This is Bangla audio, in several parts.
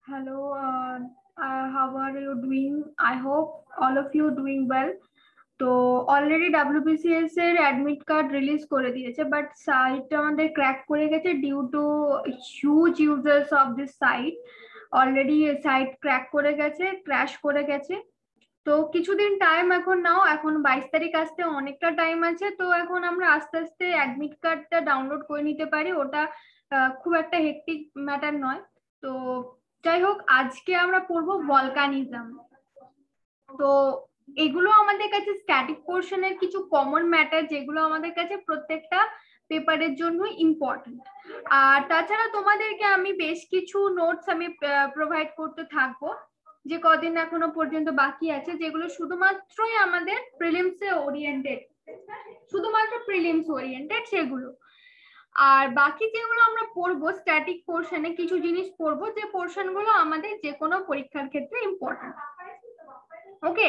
Hello, how are you doing? I hope all of you doing well. তো অলরেডি WBCS এর অ্যাডমিট কার্ড রিলিজ করে দিয়েছে, বাট সাইটটা আমাদের ক্র্যাক করে গেছে due to huge users of this site. Already site crack করে গেছে, ক্র্যাশ করে গেছে। তো কিছুদিন টাইম এখন নাও, এখন 22 তারিখ আসতে অনেকটা টাইম আছে। তো এখন আমরা আস্তে আস্তে অ্যাডমিট কার্ডটা ডাউনলোড করে নিতে পারি, ওটা খুব একটা হেক্টিক ম্যাটার নয়। তো যাই হোক, আজকে আমরা পড়বো ভলকানিজম। তো এগুলো আমাদের কাছে স্ট্যাটিক পোর্শনের কিছু কমন ম্যাটার, যেগুলো আমাদের কাছে প্রত্যেকটা পেপারের জন্য ইম্পর্টেন্ট। আর তাছাড়া তোমাদেরকে আমি বেশ কিছু নোটস আমি প্রোভাইড করতে থাকবো, যে কদিন এখনো পর্যন্ত বাকি আছে, যেগুলো শুধুমাত্রই আমাদের প্রিলিমসে ওরিয়েন্টেড, শুধুমাত্র প্রিলিমস ওরিয়েন্টেড সেগুলো। আর বাকি যেগুলো আমরা পড়বো স্ট্যাটিক পোর্শনে কিছু জিনিস পড়বো, যে পোর্শন গুলো আমাদের যে কোনো পরীক্ষার ক্ষেত্রে ইম্পর্টেন্ট। ওকে,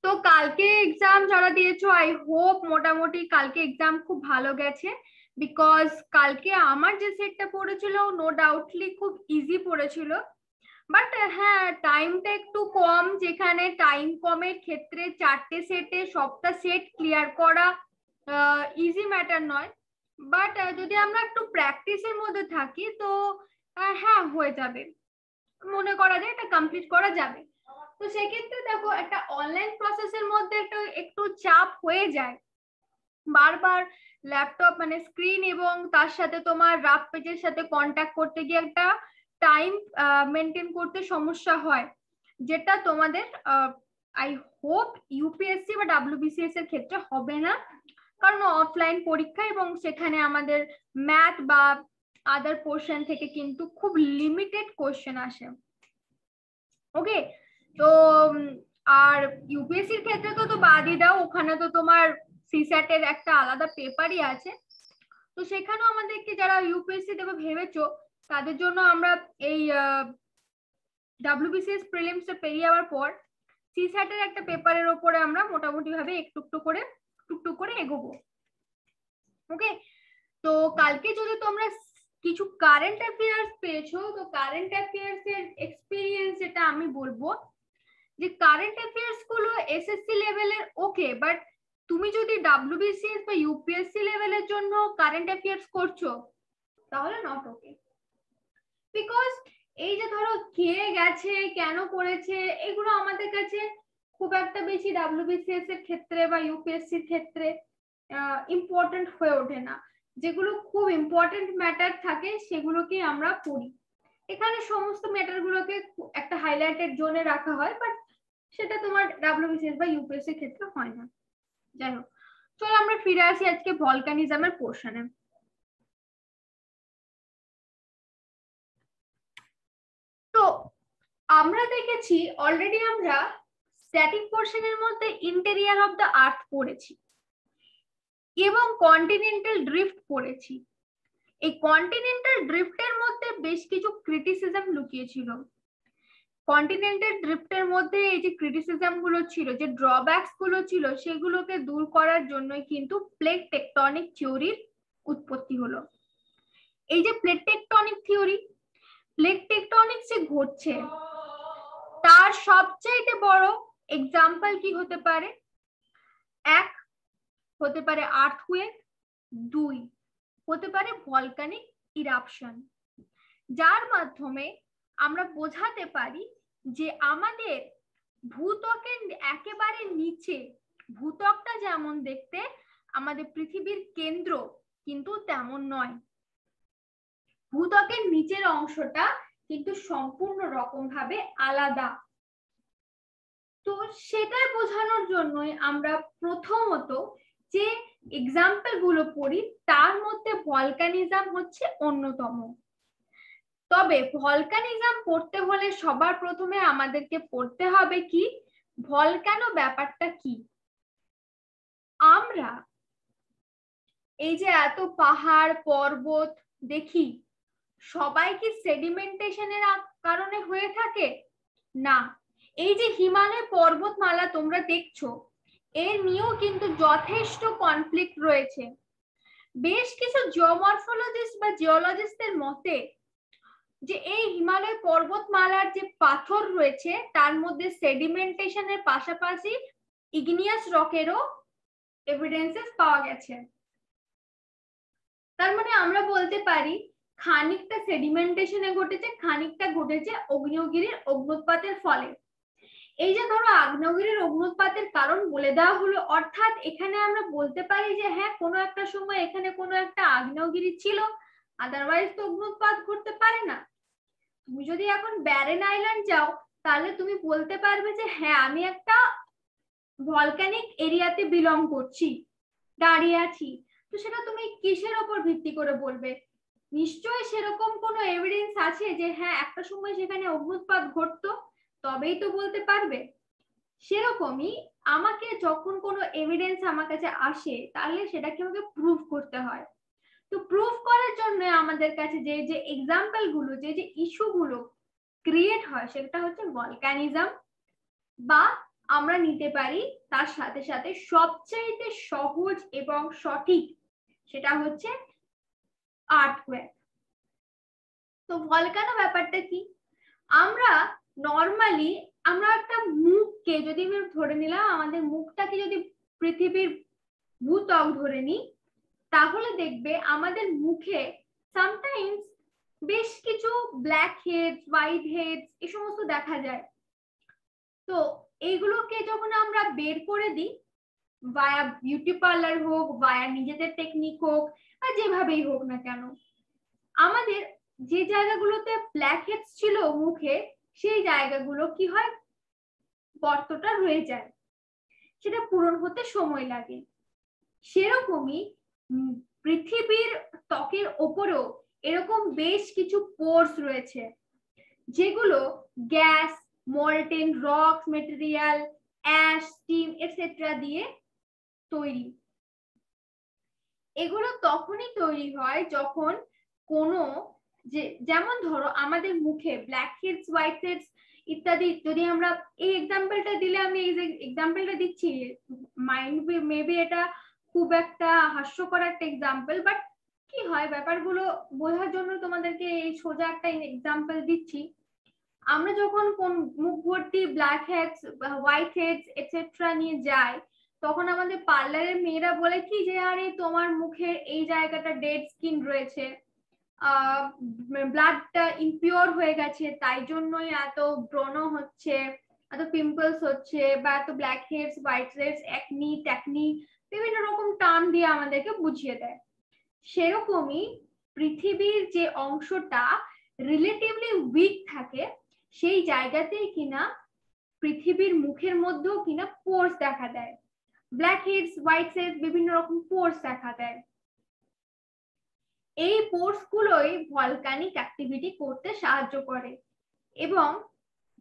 তো কালকে এক্সাম যারা দিয়েছো, আই হোপ মোটামুটি কালকে এক্সাম খুব ভালো গেছে। বিকজ কালকে আমার যে সেটটা পড়েছিল নো ডাউটলি খুব ইজি পড়েছিল। বাট হ্যাঁ, টাইমটা একটু কম, যেখানে টাইম কমের ক্ষেত্রে 4টে সেটে সবটা সেট ক্লিয়ার করা ইজি ম্যাটার নয়। বাট যদি আমরা একটু প্র্যাকটিসের মধ্যে থাকি তো হ্যাঁ হয়ে যাবে, মনে করা যায় এটা কমপ্লিট করা যাবে। তো সেক্ষেত্রে দেখো, একটা অনলাইন প্রসেসের মধ্যে একটু চাপ হয়ে যায়, বারবার ল্যাপটপ মানে স্ক্রিন এবং তার সাথে তোমার রাফ পেজের সাথে কন্ট্যাক্ট করতে গিয়ে একটা টাইম মেনটেন করতে সমস্যা হয়, যেটা তোমাদের আই হোপ ইউপিএসসি বা ডাব্লিউবিসিএস এর ক্ষেত্রে হবে না, কারণ অফলাইন পরীক্ষা এবং সেখানে আমাদের ম্যাথ বা আদার পোর্শন থেকে কিন্তু খুব লিমিটেড কোশ্চেন আসে। ওকে, তো আর ইউপিএসসির ক্ষেত্রে তো বাদই দাও, ওখানে তো তোমার সিস্যাট এর একটা আলাদা পেপারই আছে। তো সেখানেও আমাদেরকে যারা ইউপিএসসি দেবে ভেবেছো, তাদের জন্য আমরা এই ডাব্লিউবিসিএস প্রিলিমসটা পেরিয়ে যাওয়ার পর সিস্যাট এর একটা পেপারের উপরে আমরা মোটামুটি ভাবে একটু একটু করে এগোবো। ওকে, তো কালকে যদি তোমরা কিছু কারেন্ট অ্যাফেয়ার্স পেয়েছো, তো কারেন্ট অ্যাফেয়ার্স এর এক্সপিরিয়েন্স যেটা আমি বলবো, যে কারেন্ট অ্যাফেয়ার্স গুলো এসএসসি লেভেলের ওকে, বাট তুমি যদি ডাব্লিউবিসিএস বা ইউপিএসসি লেভেলের জন্য কারেন্ট অ্যাফেয়ার্স করছো, তাহলে নট ওকে। বিকজ এই যে ধরো কে গেছে, কেন করেছে, এগুলো আমাদের কাছে খুব একটা বেশি ডাব্লিউবিসিএস এর ক্ষেত্রে বা ইউপিএসসির ক্ষেত্রে ইম্পর্টেন্ট হয়ে ওঠে না। যেগুলো খুব ইম্পর্টেন্ট ম্যাটার থাকে সেগুলোকে আমরা পড়ি। এখানে সমস্ত ম্যাটার গুলোকে একটা হাইলাইটেড জোনে রাখা হয়, বাট সেটা তোমার ডাব্লিউবিসিএস বা ইউপিএসসি এর ক্ষেত্রে হয় না। যাই হোক, চলো আমরা ফিরে আসি আজকে ভলকানিজমের পোর্শনে। তো আমরা দেখেছি অলরেডি, আমরা স্ট্যাটিক পোর্শনের মধ্যে ইন্টেরিয়ার অফ দ্য আর্থ পড়েছি এবং কন্টিনেন্টাল ড্রিফট পড়েছি। এই কন্টিনেন্টাল ড্রিফটের মধ্যে বেশ কিছু ক্রিটিসিজম লুকিয়ে ছিল। কন্টিনেন্টাল ড্রিফটের মধ্যে এই যে ক্রিটিসিজম গুলো ছিল, যে ড্রব্যাকস গুলো ছিল, সেগুলোকে দূর করার জন্যই কিন্তু প্লেট টেকটনিক থিওরির উৎপত্তি হলো। এই যে plate tectonic theory, plate tectonic যে ঘটছে, তার সবচাইতে বড় এক্সাম্পল কি হতে পারে? এক, হতে পারে আর্থকুয়েক। দুই, হতে পারে ভলকানিক ইরাপশন, যার মাধ্যমে আমরা বোঝাতে পারি যে আমাদের ভূত্বকের একেবারে নিচে, ভূত্বকটা যেমন দেখতে আমাদের পৃথিবীর কেন্দ্র, কিন্তু তেমন নয়। ভূত্বকের নিচের অংশটা কিন্তু সম্পূর্ণ রকম ভাবে আলাদা। তো সেটা বোঝানোর জন্যই আমরা প্রথমত যে এক্সাম্পল গুলো পড়ি, তার মধ্যে ভলকানিজম হচ্ছে অন্যতম। তবে ভলকানিজম পড়তে হলে সবার প্রথমে আমাদেরকে পড়তে হবে কি, ভলকানো ব্যাপারটা কি। আমরা এই যে এত পাহাড় পর্বত দেখি, সবাই কি সেডিমেন্টেশনের কারণে হয়ে থাকে? না। এই যে হিমালয় পর্বতমালা তোমরা দেখছো, এর নিয়েও কিন্তু যথেষ্ট কনফ্লিক্ট রয়েছে। বেশ কিছু জিওমরফোলজিস্ট বা জিওলজিস্টদের মতে যে এই হিমালয় পর্বতমালার যে পাথর রয়েছে তার মধ্যে সেডিমেন্টেশনের পাশাপাশি ইগনিয়াস রকেরও এভিডেন্সেস পাওয়া গেছে। তার মানে আমরা বলতে পারি খানিকটা সেডিমেন্টেশনে ঘটেছে, খানিকটা ঘটেছে আগ্নেয়গিরির অগ্নুৎপাতের ফলে। এই যে ধরো আগ্নেয়গিরির অগ্নুৎপাতের কারণ বলে দেওয়া হলো, অর্থাৎ এখানে আমরা বলতে পারি যে হ্যাঁ কোনো একটা সময় এখানে কোনো একটা আগ্নেয়গিরি ছিল, আদারওয়াইজ তো অগ্নুৎপাত ঘটতে পারে না। তুমি যদি এখন ব্যারেন আইল্যান্ড যাও তাহলে তুমি বলতে পারবে যে হ্যাঁ আমি একটা ভলক্যানিক এরিয়াতে বিলং করছি, দাঁড়িয়ে আছি। তো সেটা তুমি কিসের ওপর ভিত্তি করে বলবে? নিশ্চয়ই সেরকম কোনো এভিডেন্স আছে যে হ্যাঁ একটা সময় সেখানে অগ্নুৎপাত ঘটতো, তবেই তো বলতে পারবে। সেরকমই আমাকে যখন কোনো এভিডেন্স আমার কাছে আসে তাহলে সেটাকে আমাকে প্রুফ করতে হয়। তো প্রুফ করার জন্য আমাদের কাছে যে যে এক্সাম্পল গুলো, যে যে ইস্যু গুলো ক্রিয়েট হয় সেটা হচ্ছে ভলক্যানিজম, বা আমরা নিতে পারি তার সাথে সাথে সবচেয়ে সহজ এবং সঠিক সেটা হচ্ছে আর্থকোয়েক। তো ভলকানো ব্যাপারটা কি? আমরা নর্মালি আমরা একটা মুখকে যদি ধরে নিলাম, আমাদের মুখটাকে যদি পৃথিবীর ভূত্বক ধরে নিই তাহলে দেখবে আমাদের মুখে সামটাইমস বেশ কিছু ব্ল্যাক হেডস, হোয়াইট হেডস এই সমস্ত দেখা যায়। তো এইগুলোকে যখন আমরা বের করে দিই ভায়া বিউটি পার্লার হোক, ভায়া নিজেদের টেকনিক হোক, বা যেভাবেই হোক না কেন, আমাদের যে জায়গাগুলোতে ব্ল্যাক হেডস ছিল মুখে সেই জায়গাগুলো কি হয়, গর্তটা রয়ে যায়, সেটা পূরণ হতে সময় লাগে। সেরকমই পৃথিবীর ত্বকের ওপরেও এরকম বেশ কিছু পোরস রয়েছে যেগুলো gas, molten rock material, ash, steam etcetera দিয়ে তৈরি। এগুলো তখনই তৈরি হয় যখন কোনো যেমন ধরো আমাদের মুখে ব্ল্যাক হেডস, হোয়াইট হেডস ইত্যাদি, যদি আমরা এই এক্সাম্পলটা দিলে, আমি এই যে এক্সাম্পলটা দিচ্ছি মাইন্ড মেবি এটা খুব একটা হাস্যকর একটা এক্সাম্পল, বাট কি হয় ব্যাপারগুলো বোঝার জন্য তোমাদেরকে এই সোজা একটা এক্সাম্পল দিচ্ছি। আমরা যখন কোন মুখ ভর্তি black heads, white heads etcetera নিয়ে যাই তখন আমাদের পার্লারের মেয়েরা বলে কি যে আরে তোমার মুখের এই জায়গাটা ডেড স্কিন রয়েছে, ব্লাডটা ইমপিওর হয়ে গেছে, তাই জন্যই এত ব্রণ হচ্ছে, এত পিম্পলস হচ্ছে, বা এত black heads, white heads, acne ট্যাকনি, বিভিন্ন রকম টার্ম দিয়ে আমাদেরকে বুঝিয়ে দেয়। সেরকমই পৃথিবীর যে অংশটা রিলেটিভলি উইক থাকে সেই জায়গাতেই কিনা পৃথিবীর মুখের মধ্যেও কিনা পোর্স দেখা দেয়, ব্ল্যাক হেডস, হোয়াইট হেডস, বিভিন্ন রকম পোর্স দেখা দেয়। এই পোর্স গুলোই ভলকানিক অ্যাক্টিভিটি করতে সাহায্য করে এবং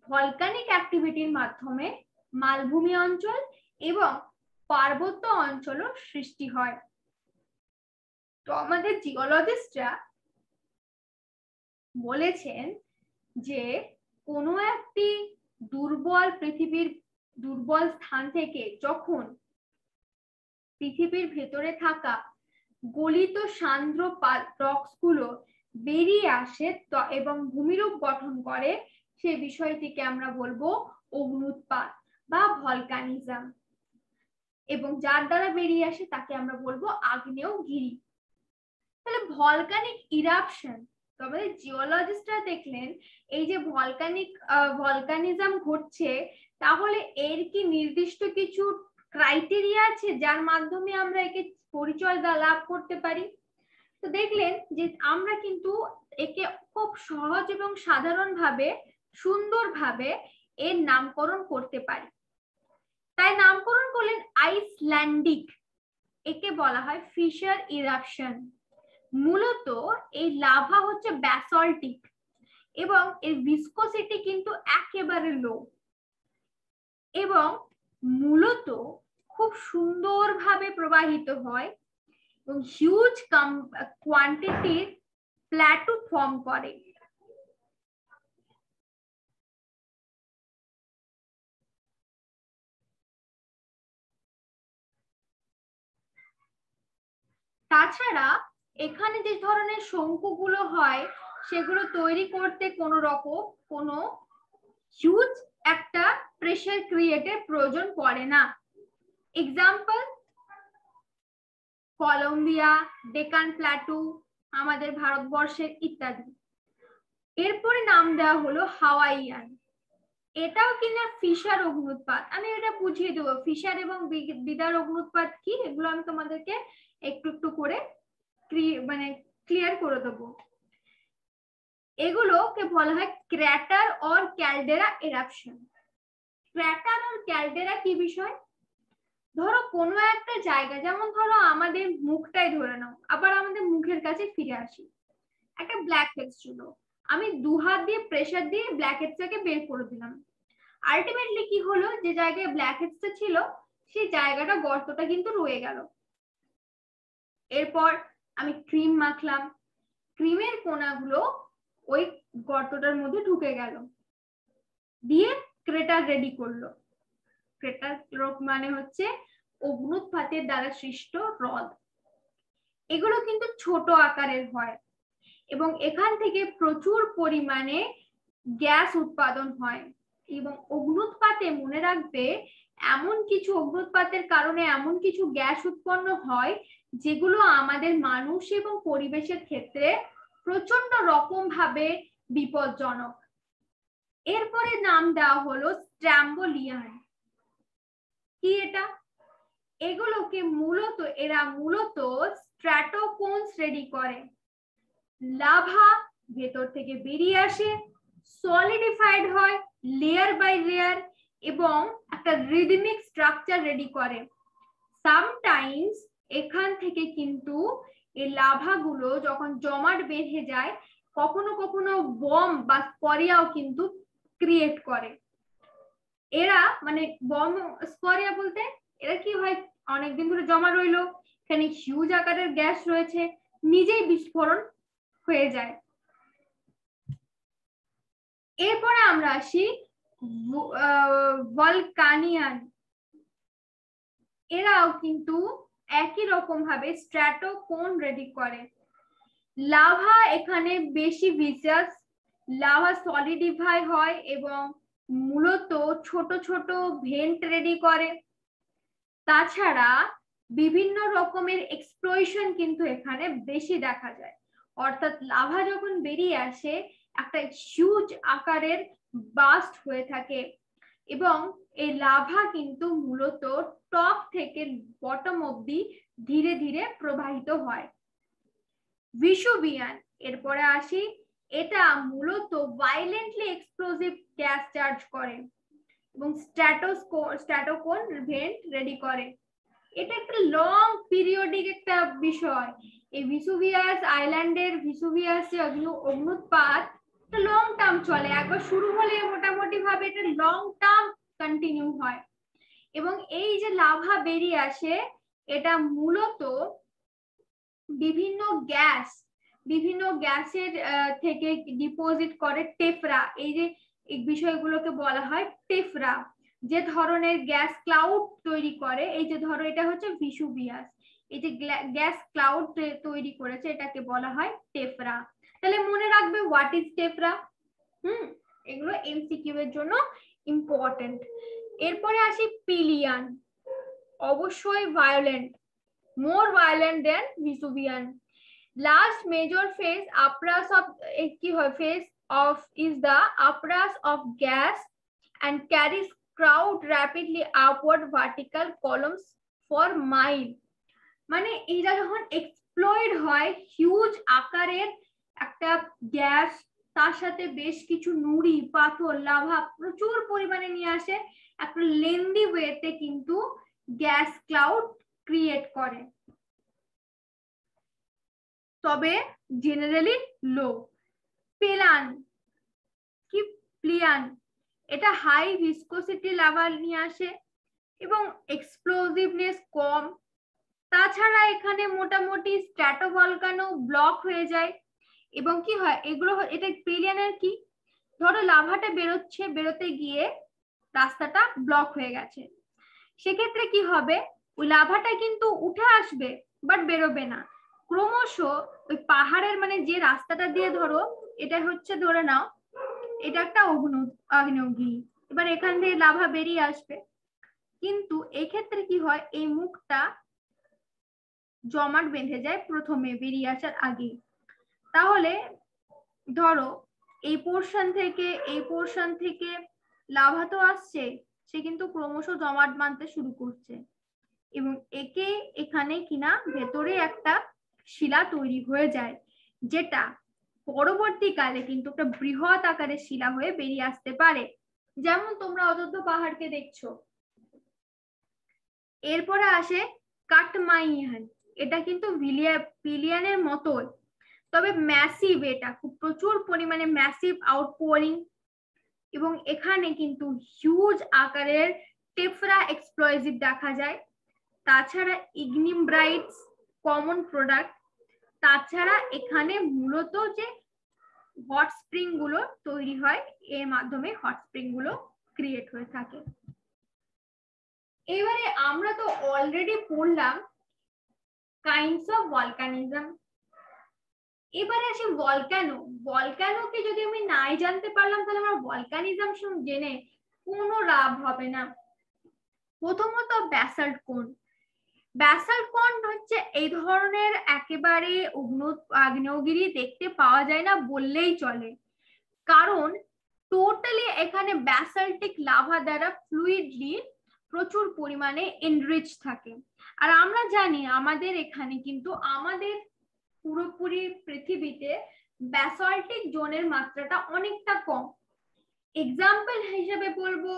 ভলকানিক অ্যাক্টিভিটির মাধ্যমে মালভূমি অঞ্চল এবং পার্বত্য অঞ্চলও সৃষ্টি হয়। তো আমাদের জিওলজিস্টরা বলেছেন যে কোনো একটি দুর্বল পৃথিবীর দুর্বল স্থান থেকে যখন পৃথিবীর ভেতরে থাকা গলিত সান্দ্র রক্স গুলো বেরিয়ে আসে এবং ভূমিরূপ গঠন করে, সে বিষয়টিকে আমরা বলবো অগ্নুৎপাত বা ভলকানিজম, এবং যার দ্বারা বেরিয়ে আসে তাকে আমরা বলবো আগ্নেয়গিরি। তাহলে ভলকানিক ইরাপশন, তবে জিওলজিস্টরা দেখলেন এই যে ভলকানিজম ঘটছে, তাহলে এর কি নির্দিষ্ট কিছু ক্রাইটেরিয়া আছে যার মাধ্যমে আমরা একে পরিচয় লাভ করতে পারি? তো দেখলেন যে আমরা কিন্তু একে খুব সহজ এবং সাধারণভাবে সুন্দরভাবে এর নামকরণ করতে পারি। তাই নামকরণ করলেন আইসল্যান্ডিক, একে বলা হয় ফিশার ইরাপশন। মূলত এই লাভা হচ্ছে ব্যাসল্টিক এবং এর ভিসকোসিটি কিন্তু একেবারে লো, এবং মূলত খুব সুন্দরভাবে প্রবাহিত হয় এবং হিউজ কোয়ান্টিটির প্ল্যাটু ফর্ম করে। তাছাড়া এখানে যে ধরনের শঙ্কুগুলো হয় সেগুলো তৈরি করতে কোনো হিউজ একটা প্রেসার ক্রিয়েটের প্রয়োজন পড়ে না। এক্সাম্পল কলম্বিয়া, ডেকান প্ল্যাটু, আমাদের ভারতবর্ষের ইত্যাদি। এরপরে নাম দেওয়া হলো হাওয়াইয়ান। এটাও কিনা ফিশার অগ্নুৎপাত। আমি এটা বুঝিয়ে দেবো ফিশার এবং বিদার অগ্নুৎপাত কি, এগুলো আমি তোমাদেরকে একটু একটু করে মানে ক্লিয়ার করে দেবো। এগুলোকে বলা হয় crater or caldera eruption. Crater or caldera কি বিষয়? ধরো কোনো একটা জায়গা, যেমন ধরো আমাদের মুখটাই ধরে নাও, আবার আমাদের মুখের কাছে ফিরে আসি। একটা ব্ল্যাক হেডস ছিল, আমি দু হাত দিয়ে প্রেসার দিয়ে ব্ল্যাক হেডসটাকে বের করে দিলাম। আলটিমেটলি কি হলো, যে জায়গায় ব্ল্যাক হেডসটা ছিল সেই জায়গাটা গর্তটা কিন্তু রয়ে গেল। এরপর আমি ক্রিম মাখলাম, ক্রিমের কোনাগুলো ওই গর্তটার মধ্যে ঢুকে গেল, দিয়ে ক্রেটার রেডি করলো। ক্রেটার মানে হচ্ছে অগ্নুৎপাতের দ্বারা সৃষ্ট হ্রদ। এগুলো কিন্তু ছোট আকারের হয় এবং এখান থেকে প্রচুর পরিমাণে গ্যাস উৎপাদন হয়। এবং অগ্নুৎপাতে মনে রাখবে, এমন কিছু অগ্নুৎপাতের কারণে এমন কিছু গ্যাস উৎপন্ন হয় যেগুলো আমাদের মানুষ এবং পরিবেশের ক্ষেত্রে প্রচন্ড রকম ভাবে বিপজ্জনক। এরপরে নাম দেওয়া হলো স্ট্র্যাম্বোলিয়ান। কি এটা? এরা মূলত স্ট্র্যাটোকোনস রেডি করে। লাভা ভেতর থেকে বেরিয়ে আসে, সলিডিফাইড হয় লেয়ার বাই লেয়ার এবং একটা রিদমিক স্ট্রাকচার রেডি করে। সামটাইমস এখান থেকে কিন্তু এই লাভাগুলো যখন জমাট বেঁধে যায়, কখনো কখনো বম বা স্করিয়াও কিন্তু ক্রিয়েট করে। এরা মানে বম স্করিয়া বলতে এরা কি হয়, অনেকদিন ধরে জমা রইলো, এখানে হিউজ আকারের গ্যাস রয়েছে, নিজেই বিস্ফোরণ হয়ে যায়। এরপরে আমরা আসি ভলকানিয়ান। এরাও কিন্তু একই রকম ভাবে স্ট্র্যাটোকোন রেডি করে। লাভা এখানে বেশি ভিসাস, লাভা সলিডিফাই হয় এবং মূলত ছোট ছোট ভেন্ট রেডি করে। তাছাড়া বিভিন্ন রকমের এক্সপ্লোশন কিন্তু এখানে বেশি দেখা যায়। অর্থাৎ লাভা যখন বেরিয়ে আসে একটা হিউজ আকারের বাস্ট হয়ে থাকে এবং এই লাভা কিন্তু মূলত টপ থেকে বটম অবধি ধীরে ধীরে প্রবাহিত হয়। ভিসুভিয়ান, এরপরে আসি, এটা মূলত ভায়োলেন্টলি এক্সপ্লোসিভ গ্যাস চার্জ করে এবং স্ট্র্যাটোকোন ভেন্ট রেডি করে। এটা একটা লং পিরিয়ডিক একটা বিষয়। এই ভিসুভিয়াস আইল্যান্ডের ভিসুভিয়াস যে অগ্নুৎপাত লং টার্ম চলে, একবার শুরু হলে মোটামুটি ভাবে এটা লং টার্ম কন্টিনিউ হয়। এবং এই যে লাভা বেরিয়ে আসে, এটা মূলত বিভিন্ন গ্যাসের থেকে ডিপোজিট করে টেফরা। এই যে এই বিষয়গুলোকে বলা হয় টেফরা। যে ধরনের গ্যাস ক্লাউড তৈরি করে, এই যে ধরো এটা হচ্ছে ভিসুভিয়াস, এই যে গ্যাস ক্লাউড তৈরি করেছে এটাকে বলা হয় টেফরা। তাহলে মনে রাখবে হোয়াট ইজ টেফরা। এগুলো এমসিকিউ এর জন্য ইম্পর্টেন্ট। এরপরে আসি পিলিয়ান। অবশ্যই violent, more violent than Vesuvian. Last major phase uprush of is the uprush of gas and carries crowd rapidly upward vertical columns for mile. মানে এটা যখন এক্সপ্লোড হয়, হিউজ আকারের একটা গ্যাস, তার সাথে বেশ কিছু নুড়ি পাথর লাভা প্রচুর পরিমাণে নিয়ে আসে, একটা লেন্দি ওয়েতে কিন্তু গ্যাস ক্লাউড ক্রিয়েট করে, তবে জেনারেলি লো। পেলান কি প্লিয়ান, এটা হাই ভিসকোসিটি লাভা নিয়ে আসে এবং এক্সপ্লোসিভনেস কম। তাছাড়া এখানে মোটামুটি স্ট্র্যাটোভলকানো ব্লক হয়ে যায় এবং কি হয় এগুলো, এটা পেলিয়ানের কি, ধরো লাভাটা বেরোতে গিয়ে রাস্তাটা ব্লক হয়ে গেছে, সেক্ষেত্রে কি হবে, ওই লাভাটা কিন্তু উঠে আসবে বাট বেরোবে না, ক্রমশ ওই পাহাড়ের মানে যে রাস্তাটা দিয়ে ধরো এটা হচ্ছে ধরে নাও এটা একটা আগ্নেয়গিরি, এবার এখান থেকে লাভা বেরিয়ে আসবে, কিন্তু এই ক্ষেত্রে কি হয়, এই মুখটা জমাট বেঁধে যায় প্রথমে বেরিয়ে আসার আগে। তাহলে ধরো এই পোর্শন থেকে লাভা তো আসছে, সে কিন্তু ক্রমশ জমাট বাঁধতে শুরু করছে এবং একে এখানে কিনা ভেতরে একটা শিলা তৈরি হয়ে যায়, যেটা পরবর্তীকালে কিন্তু একটা বৃহৎ আকারের শিলা হয়ে বেরিয়ে আসতে পারে, যেমন তোমরা অযোধ্যা পাহাড়কে দেখছো। এরপরে আসে কাটমাইয়ান, এটা কিন্তু পিলিয়ানের মতোই, তবে ম্যাসিভ, এটা খুব প্রচুর পরিমাণে ম্যাসিভ আউটপোরিং, এবং এখানে কিন্তু হিউজ আকারের টেফরা এক্সপ্লয়েজিভ দেখা যায়। তাছাড়া ইগনিমব্রাইটস কমন প্রোডাক্ট, তাছাড়া এখানে মূলত যে হট স্প্রিং গুলো তৈরি হয়, এর মাধ্যমে হট স্প্রিং গুলো ক্রিয়েট হয়ে থাকে। এবারে আমরা তো অলরেডি পড়লাম কাইন্ডস অফ ভলকানিজম। এবারে আসি ভলকানোকে যদি আমি নাই জানতে পারলাম তাহলে আমার ভলকানিজম জেনে কোনো লাভ হবে না। প্রথমত ব্যাসাল্ট কোন হচ্ছে এই ধরনের একেবারে আগ্নেয়গিরি দেখতে পাওয়া যায় না বললেই চলে, কারণ টোটালি এখানে ব্যাসাল্টিক লাভা দ্বারা ফ্লুইডলি প্রচুর পরিমাণে এনরিচ থাকে। আর আমরা জানি আমাদের এখানে কিন্তু আমাদের পুরোপুরি পৃথিবীতে ব্যাসাল্টিক জোনের মাত্রাটা অনেকটা কম। এক্সাম্পল হিসেবে বলবো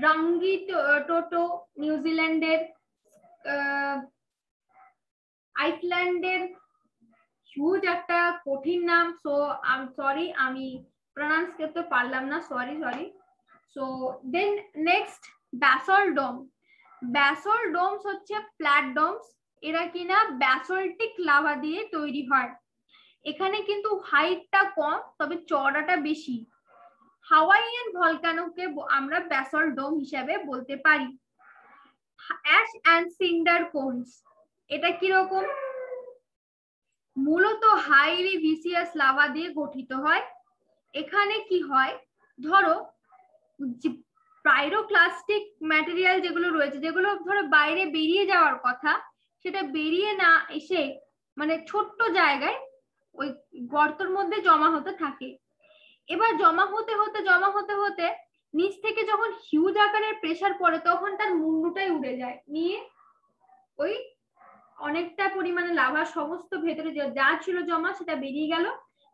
রাঙ্গি টোটো নিউজিল্যান্ডের, আইসল্যান্ডের হিউজ একটা কঠিন নাম, সো সরি আমি প্রনাউন্স করতে পারলাম না, sorry. So then next basalt domes হচ্ছে ফ্ল্যাট ডোমস, এরা কিনা ব্যাসল্টিক লাভা দিয়ে তৈরি হয়। এখানে কিন্তু হাইটটা কম তবে চওড়াটা বেশি। হাওয়াইয়ান ভলকানোকে আমরা ব্যাসল্ট ডোম হিসাবে বলতে পারি। অ্যাশ এন্ড সিন্ডার কোনস, এটা কিরকম, মূলত হাইলি ভিসিয়াস লাভা দিয়ে গঠিত হয়। এখানে কি হয়, ধরো পাইরোক্লাস্টিক ম্যাটেরিয়াল যেগুলো রয়েছে, যেগুলো ধরো বাইরে বেরিয়ে যাওয়ার কথা, সেটা বেরিয়ে না এসে মানে ছোট্ট জায়গায় ওই গর্তের মধ্যে জমা হতে থাকে। এবার জমা হতে হতে নিচ থেকে যখন হিউজ আকারের প্রেসার পড়ে তখন তার মুন্ডুটাই উড়ে যায়, নিয়ে ওই অনেকটা পরিমাণে লাভা সমস্ত ভেতরে যা ছিল জমা সেটা বেরিয়ে গেল।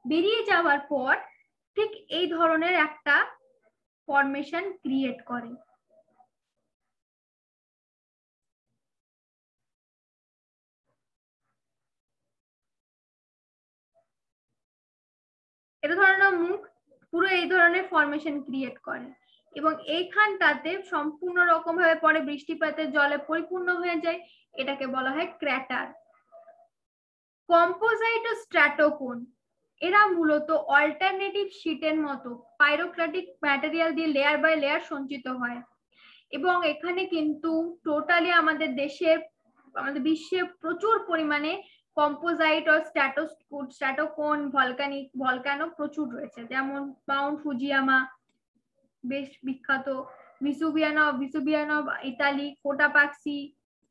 বেরিয়ে যাওয়ার পর ঠিক এই ধরনের একটা ফরমেশন ক্রিয়েট করে। এটা ধরনের মুখ পুরো এই ধরনের ফরমেশন ক্রিয়েট করে এবং এইখানটাতে সম্পূর্ণ রকম ভাবে পরে বৃষ্টিপাতের জলে পরিপূর্ণ হয়ে যায়, এটাকে বলা হয় ক্র্যাটার। কম্পোজাইট ও স্ট্র্যাটোকোন, এরা মূলত অল্টারনেটিভ শীটের মতো পাইরোক্লাস্টিক ম্যাটেরিয়াল দিয়ে লেয়ার বাই লেয়ার সঞ্চিত হয় এবং এখানে কিন্তু টোটালি আমাদের বিশ্বে প্রচুর পরিমাণে কম্পোজাইট ও স্ট্র্যাটোকোন ভলকানো প্রচুর রয়েছে, যেমন মাউন্ট ফুজিয়ামা বেশ বিখ্যাত, Vesuviano of Italy, Cotopaxi,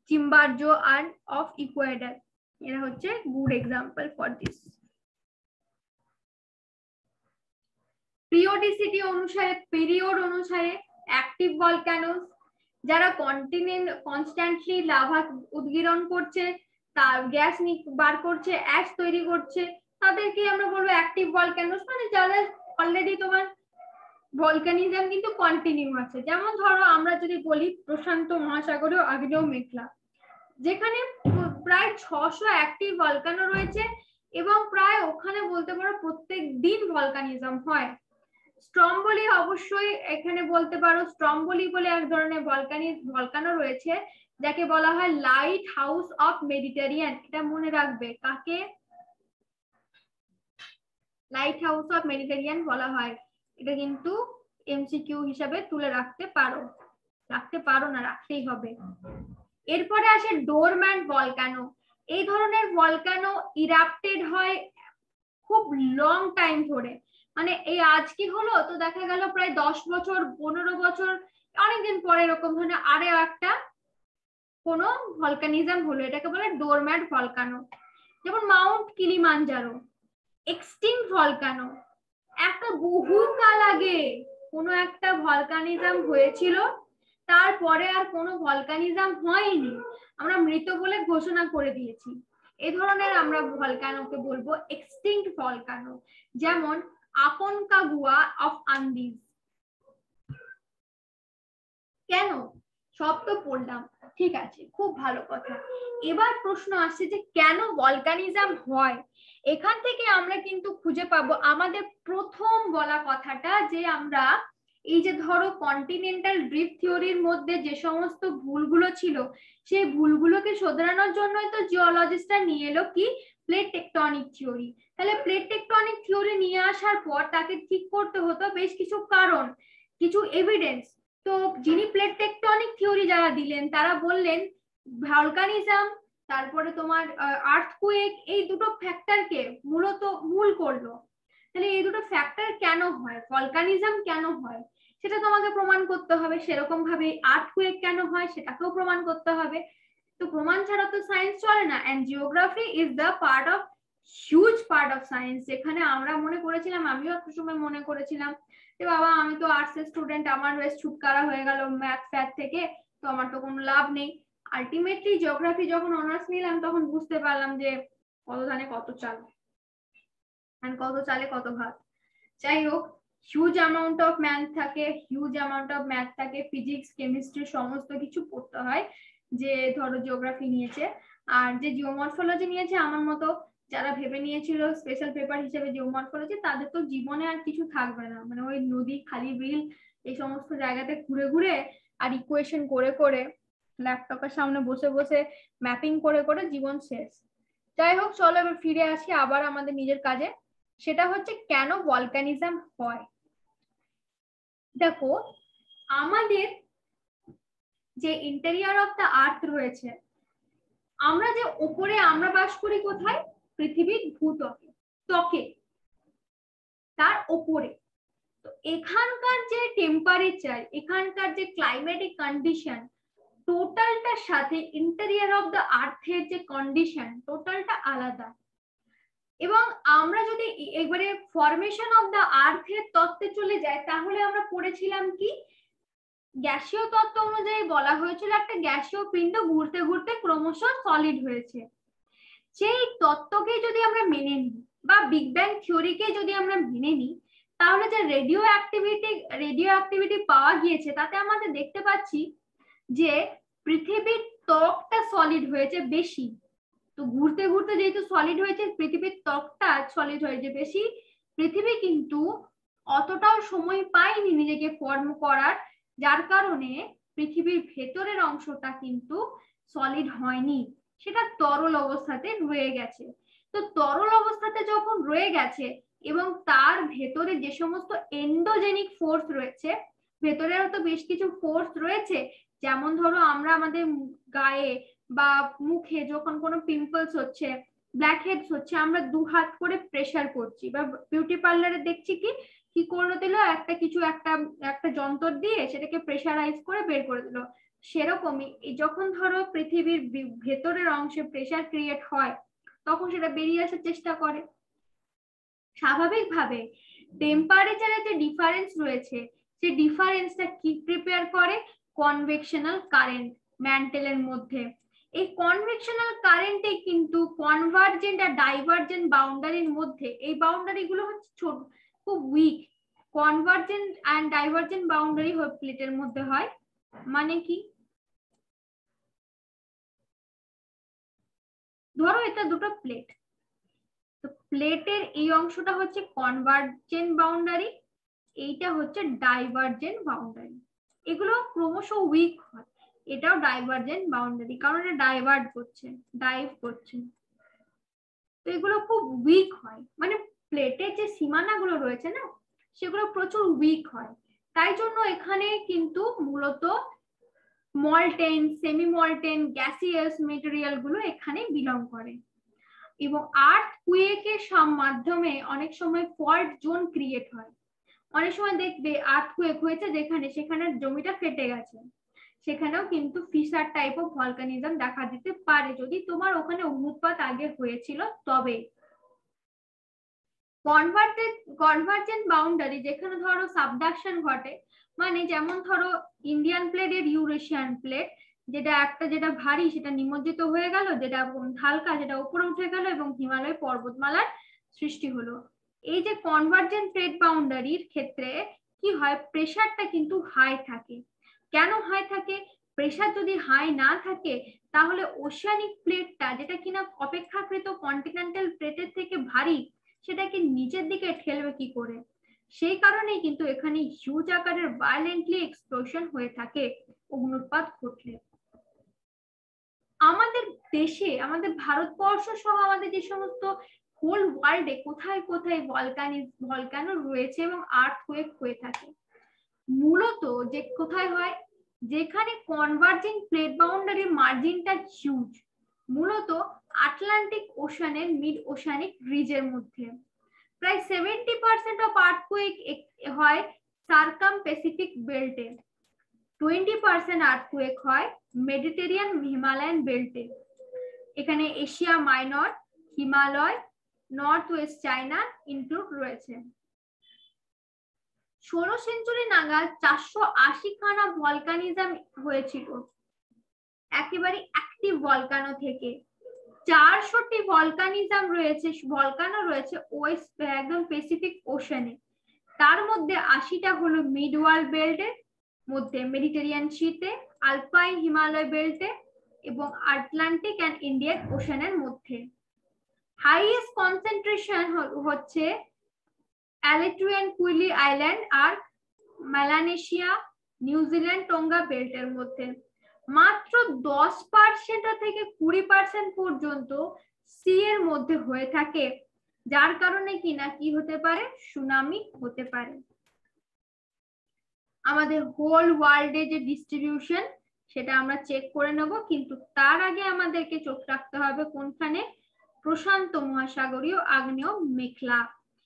Chimborazo আর অফ ইকুয়েডর, এরা হচ্ছে good example for this. Period অনুসারে অ্যাক্টিভ ভলকানোস, যারা কনস্ট্যান্টলি লাভা উদ্গীরণ করছে, তার গ্যাস বার করছে, অ্যাশ তৈরি করছে, তাদেরকে আমরা বলবো অ্যাক্টিভ ভলকানোস, মানে যাদের অলরেডি তোমার ভলকানিজম কিন্তু কন্টিনিউ আছে। যেমন ধরো আমরা যদি বলি প্রশান্ত মহাসাগরীয় আগ্নেয় মেঘলা, যেখানে প্রায় 600 অ্যাক্টিভ ভলকানো রয়েছে এবং প্রায় ওখানে বলতে পারো প্রত্যেক দিন ভলকানিজম হয়। স্ট্রম্বলি অবশ্যই এখানে বলতে পারো, স্ট্রম্বলি বলে এক ধরনের ভলকানো রয়েছে যাকে বলা হয় লাইট হাউস অফ মেডিটেরিয়ান। এটা মনে রাখবে, কাকে লাইট হাউস অফ মেডিটেরিয়ান বলা হয়, এটা কিন্তু এমসিকিউ হিসাবে তুলে রাখতে পারো না, রাখতেই হবে। এরপরে আসে ডোরম্যান্ট ভলকানো। এই ধরনের ভলকানো ইরাপ্টেড হয় খুব লং টাইম ধরে, মানে এই আজ কি হলো, তো দেখা গেল প্রায় 10 বছর 15 বছর অনেকদিন পরে এরকম ধরনের আরো একটা কোনো ভলকানিজম হলো, এটাকে বলে ডোরম্যাট ভলকানো। যেমন মাউন্ট কিলিমাঞ্জারো এক্সটিংক্ট ভলকানো, একটা বহুকাল আগে কোনো একটা ভলকানিজম হয়েছিল, তারপরে আর কোনো ভলকানিজম হয়নি, আমরা মৃত বলে ঘোষণা করে দিয়েছি। এই ধরনের আমরা ভলকানোকে বলবো এক্সটিংক্ট ভলকানো। যেমন আকনকাগুয়া অফ আন্দিজ। কেন? সব তো পড়লাম, ঠিক আছে, খুব ভালো কথা। এবার প্রশ্ন আসছে যে কেন ভলকানিজম হয়। এখান থেকে আমরা কিন্তু খুঁজে পাবো আমাদের প্রথম বলা কথাটা, যে আমরা এই যে ধরো কন্টিনেন্টাল ড্রিফট থিওরির মধ্যে যে সমস্ত ভুলগুলো ছিল, সেই ভুলগুলোকে শোধরানোর জন্যই তো জিওলজিস্টরা নিয়ে এলো কি, প্লেট টেকটনিক থিওরি। তাহলে প্লেট টেকটনিক থিওরি নিয়ে আসার পর তাকে ঠিক করতে হতো বেশ কিছু কারণ, কিছু এভিডেন্স। তো যিনি প্লেট টেকটনিক থিওরি যারা দিলেন তারা বললেন ভলকানিজম, তারপরে তোমার আর্থকুয়েক, এই দুটো ফ্যাক্টরকে মূলত মূল করলো। তাহলে এই দুটো ফ্যাক্টর কেন হয়, ভলকানিজম কেন হয়, সেটা তোমাকে প্রমাণ করতে হবে। সেরকম ভাবে আর্থকুয়েক কেন হয় সেটাকেও প্রমাণ করতে হবে। তো প্রমাণ ছাড়া তো সায়েন্স চলে না। And geography is the part of huge part of science. যেখানে আমরা মনে করেছিলাম, আমিও একটা সময় মনে করেছিলাম যে বাবা আমি তো আর্টস এর স্টুডেন্ট, আমার বেশ ছুটকারা হয়ে গেল ম্যাথ ফ্যাথ থেকে, তো আমার তো কোনো লাভ নেই। আলটিমেটলি জিওগ্রাফি যখন অনার্স নিলাম তখন বুঝতে পারলাম যে কত ধানে কত চাল, আর কত চালে কত ভাত। যাই হোক, হিউজ অ্যামাউন্ট অফ ম্যাথ থাকে, হিউজ অ্যামাউন্ট অফ ম্যাথ থাকে, ফিজিক্স কেমিস্ট্রি সমস্ত কিছু পড়তে হয় যে ধরো জিওগ্রাফি নিয়েছে। আর যে জিওমরফোলজি নিয়েছে আমার মতো যারা ভেবে নিয়েছিল স্পেশাল পেপার হিসেবে জিওমরফোলজি, তাদের তো জীবনে আর কিছু থাকবে না, মানে ওই নদী খালি বিল এই সমস্ত জায়গাতে ঘুরে ঘুরে আর ইকুয়েশন করে করে ল্যাপটপের সামনে বসে বসে ম্যাপিং করে করে জীবন শেষ। যাই হোক, চলো এবার ফিরে আসি আবার আমাদের নিজের কাজে। সেটা হচ্ছে কেন ভলকানিজম হয়। দেখো, আমাদের যে ইন্টেরিয়র অফ দ্য আর্থ রয়েছে, আমরা যে উপরে আমরা বাস করি কোথায়, পৃথিবীর ভূত্বকে, ত্বকে, তার উপরে। তো এখানকার যে টেম্পারেচার, এখানকার যে ক্লাইমেটিক কন্ডিশন, টোটালটার সাথে ইন্টেরিয়র অফ দ্য আর্থের যে কন্ডিশন, টোটালটা আলাদা। এবং আমরা যদি একবারে ফরমেশন অফ দ্য আর্থের তত্ত্বে চলে যাই, তাহলে আমরা পড়েছিলাম কি, গ্যাসীয় তত্ত্ব অনুযায়ী বলা হয়েছিল একটা গ্যাসীয় পিণ্ড ঘুরতে ঘুরতে ক্রমশ সলিড হয়েছে। সেই তত্ত্বকে যদি আমরা মেনে নিই বা বিগ ব্যাং থিওরিকে যদি আমরা মেনে নিই, তাহলে যে রেডিও অ্যাক্টিভিটি পাওয়া গিয়েছে তাতে আমাদের দেখতে পাচ্ছি যে পৃথিবীর ত্বকটা সলিড হয়েছে বেশি। তো ঘুরতে ঘুরতে যেহেতু সলিড হয়েছে, পৃথিবীর ত্বকটা সলিড হয়েছে বেশি, পৃথিবী কিন্তু অতটাও সময় পায়নি নিজেকে ফর্ম করার, যার কারণে পৃথিবীর ভেতরের অংশটা কিন্তু সলিড হয়নি, সেটা তরল অবস্থাতে রয়ে গেছে। তো তরল অবস্থাতে যখন রয়ে গেছে এবং তার ভেতরে যে সমস্ত এন্ডোজেনিক ফোর্স রয়েছে, ভেতরেও তো বেশ কিছু ফোর্স রয়েছে, যেমন ধরো আমরা আমাদের গায়ে বা মুখে যখন কোনো পিম্পলস হচ্ছে, ব্ল্যাক হেডস হচ্ছে, আমরা 2 হাত করে প্রেসার করছি, বা বিউটি পার্লারে দেখছি কি কি করে দিল, একটা কিছু একটা একটা যন্ত্র দিয়ে সেটাকে প্রেসারাইজ করে বের করে দিল। সেরকমই যখন ধরো পৃথিবীর ভেতরের অংশে প্রেসার ক্রিয়েট হয়, তখন সেটা বেরিয়ে আসার চেষ্টা করে। স্বাভাবিকভাবে টেম্পারেচারের যে ডিফারেন্স রয়েছে, সেই ডিফারেন্সটা কি প্রিপেয়ার করে, কনভেকশনাল কারেন্ট ম্যান্টেলের মধ্যে। এই কনভেকশনাল কারেন্টে কিন্তু কনভার্জেন্ট আর ডাইভার্জেন্ট বাউন্ডারির মধ্যে, এই বাউন্ডারি গুলো হচ্ছে ছোট, খুব weak. Convergent and divergent boundary প্লেটের মধ্যে হয়। মানে কি, ধরো এটা দুটো প্লেট, তো প্লেটের এই অংশটা হচ্ছে কনভার্জেন্ট বাউন্ডারি, এইটা হচ্ছে ডাইভার্জেন্ট বাউন্ডারি। এগুলো ক্রমশ উইক হয়, এটাও ডাইভার্জেন্ট বাউন্ডারি, কারণ এটা ডাইভার্ট করছে, ডাইভ করছে। তো এগুলো খুব উইক হয়, মানে প্লেটের যে সীমানাগুলো রয়েছে না, সেগুলো প্রচুর উইক হয়। তাই জন্য এখানে কিন্তু মূলত molten, semi molten, gaseous material গুলো এখানে বিলং করে। এবং আর্থকুয়েকের মাধ্যমে অনেক সময় ফল্ট জোন ক্রিয়েট হয়। অনেক সময় দেখবে আর্থকুয়েক হয়েছে যেখানে সেখানে জমিটা ফেটে গেছে, সেখানেও কিন্তু ফিশার টাইপ অফ ভলকানিজম দেখা দিতে পারে যদি তোমার ওখানে অগ্নুৎপাত আগে হয়েছিল তবে। কনভার্জেন্ট বাউন্ডারি যেখানে ধরো সাবডাকশন ঘটে, মানে যেমন ধরো ইন্ডিয়ান প্লেট এর ইউরেশিয়ান প্লেট, যেটা ভারী সেটা নিমজ্জিত হয়ে গেল, যেটা হালকা সেটা উপরে উঠে গেল এবং হিমালয় পর্বতমালার সৃষ্টি হলো। এই যে কনভার্জেন্ট প্লেট বাউন্ডারির ক্ষেত্রে কি হয়, প্রেসারটা কিন্তু হাই থাকে। কেন হাই থাকে? প্রেসার যদি হাই না থাকে তাহলে ওশিয়ানিক প্লেটটা, যেটা কিনা অপেক্ষাকৃত কন্টিনেন্টাল প্লেটের থেকে ভারী, সেটাকে নিচের দিকে ঠেলবে কি করে? সেই কারণেই কিন্তু এখানে হিউজ আকারের ভায়োলেন্টলি এক্সপ্লোশন হয়ে থাকে অগ্নুৎপাত ঘটলে। আমাদের দেশে, আমাদের ভারতবর্ষ সহ আমাদের যে সমস্ত হোল ওয়ার্ল্ডে কোথায় কোথায় ভলকানো রয়েছে এবং আর্থকুয়েক হয়ে থাকে, মূলত যে কোথায় হয়, যেখানে কনভার্জিং প্লেট বাউন্ডারি মার্জিনটা হিউজ, মূলত আটলান্টিক ওশানের মিড ওশানিক রিজের মধ্যে। প্রায় 70% অফ আর্থকুয়েক হয় সার্কাম প্যাসিফিক বেল্টে, 20% আর্থকুয়েক হয় মেডিটেরিয়ান হিমালয়ান বেল্টে। এখানে Asia minor, Himalaya, north West China include রয়েছে। 16 সেঞ্চুরি নাগাদ 480 খানা ভলকানিজম হয়েছিল একেবারে অ্যাক্টিভ ভলকানো থেকে। 400টি ভলকানো রয়েছে ওয়েস্ট একদম প্যাসিফিক ওশানে। তার মধ্যে 80টা হলো মিড ওয়ার্ল্ড বেল্টের মধ্যে, মেডিটেরিয়ান সিতে, আলপাইন হিমালয় বেল্টে এবং আটলান্টিক এন্ড ইন্ডিয়ান ওশানের মধ্যে। হাইয়েস্ট কনসেন্ট্রেশন হচ্ছে অ্যালেটুয়ান কুইলি আইল্যান্ড আর মেলানেশিয়া, নিউজিল্যান্ড, টোঙ্গা বেল্টের মধ্যে। মাত্র 10% থেকে 20% পর্যন্ত সি এর মধ্যে হয়ে থাকে, যার কারণে কিনা কি হতে পারে, সুনামি হতে পারে। আমাদের হোল ওয়ার্ল্ডে যে ডিস্ট্রিবিউশন সেটা আমরা চেক করে নেব, কিন্তু তার আগে আমাদেরকে চোখ রাখতে হবে কোনখানে, প্রশান্ত মহাসাগরীয় আগ্নেয় মেখলা।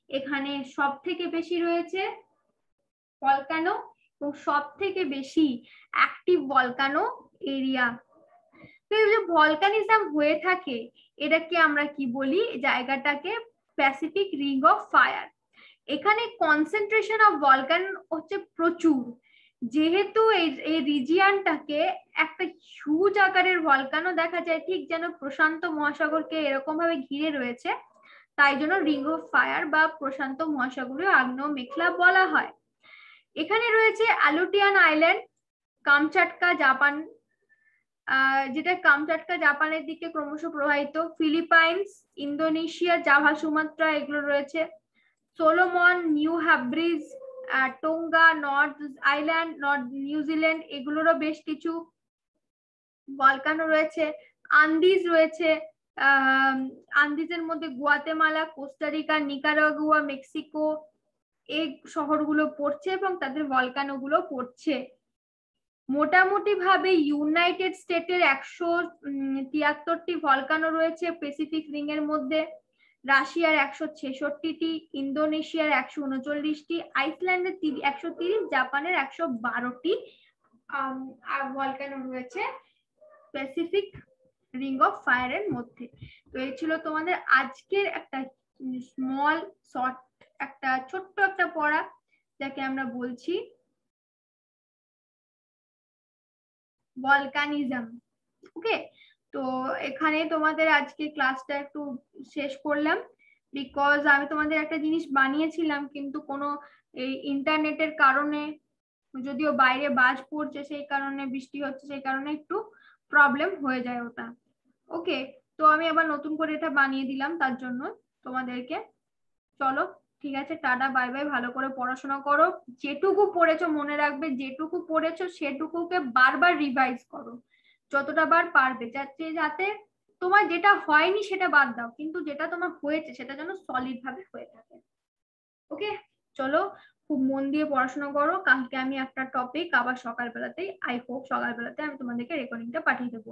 এখানে সব থেকে বেশি রয়েছে ভলকানো এবং সব থেকে বেশি অ্যাক্টিভ ভলকানো এরিয়া। তো এই যে ভলকানিজম হয়ে থাকে, এটাকে আমরা কি বলি, জায়গাটাকে প্যাসিফিক রিং অফ ফায়ার। এখানে কনসেন্ট্রেশন অফ ভলকান হচ্ছে প্রচুর, যেহেতু এই রিজিয়নটাকে একটা হিউজ আকারের ভলকানো দেখা যায়, ঠিক যেন প্রশান্ত মহাসাগরকে এরকম ভাবে ঘিরে রয়েছে, তাই জন্য রিং অফ ফায়ার বা প্রশান্ত মহাসাগরীয় আগ্নেয় মেখলা বলা হয়। এখানে রয়েছে আলুটিয়ান আইল্যান্ড, কামচাটকা জাপান, যেটা কামচাটকা জাপানের দিকে ক্রমশ প্রবাহিত, ফিলিপাইন্স, ইন্দোনেশিয়া, জাভা, সুমাত্রা এগুলো রয়েছে, Solomon, New Hebrides, Tonga, North Island, North New Zealand এগুলোরও বেশ কিছু ভলকানো রয়েছে, আন্দিজ রয়েছে, আন্দিজের মধ্যে গুয়াতেমালা, কোস্টারিকা, নিকারাগুয়া, মেক্সিকো এই শহরগুলো পড়ছে এবং তাদের ভলকানো গুলো পড়ছে। মোটামুটি ভাবে ইউনাইটেড স্টেটের 173টি ভলকানো রয়েছে প্যাসিফিক রিং এর মধ্যে, রাশিয়ার 166টি, ইন্দোনেশিয়ার 139টি, আইসল্যান্ডের 130, জাপানের 112টি ভলকানো রয়েছে প্যাসিফিক রিং অফ ফায়ারের মধ্যে। তো এই ছিল তোমাদের আজকের একটা স্মল শর্ট, একটা ছোট্ট একটা পড়া, যাকে আমরা বলছি ভলকানিজম। ওকে, তো এখানে তোমাদের আজকে ক্লাসটা একটু শেষ করলাম, বিকজ আমি তোমাদের একটা জিনিস বানিয়েছিলাম কিন্তু কোনো এই ইন্টারনেটের কারণে, যদিও বাইরে বাজ পড়ছে সেই কারণে, বৃষ্টি হচ্ছে সেই কারণে একটু প্রবলেম হয়ে যায় ওটা। ওকে, তো আমি আবার নতুন করে এটা বানিয়ে দিলাম তার জন্য তোমাদেরকে। চলো ঠিক আছে, টাটা বাই বাই, ভালো করে পড়াশোনা করো, যেটুকু পড়েছো মনে রাখবে, যেটুকু পড়েছো সেটুকুকে বারবার রিভাইজ করো যতটা বার পারবে, যাতে তোমার যেটা হয়নি সেটা বাদ দাও, কিন্তু যেটা তোমার হয়েছে সেটা যেন সলিড ভাবে হয়ে থাকে। ওকে, চলো খুব মন দিয়ে পড়াশোনা করো, কালকে আমি একটা টপিক আবার সকালবেলাতেই, আই হোপ সকালবেলাতে আমি তোমাদেরকে রেকর্ডিংটা পাঠিয়ে দেবো।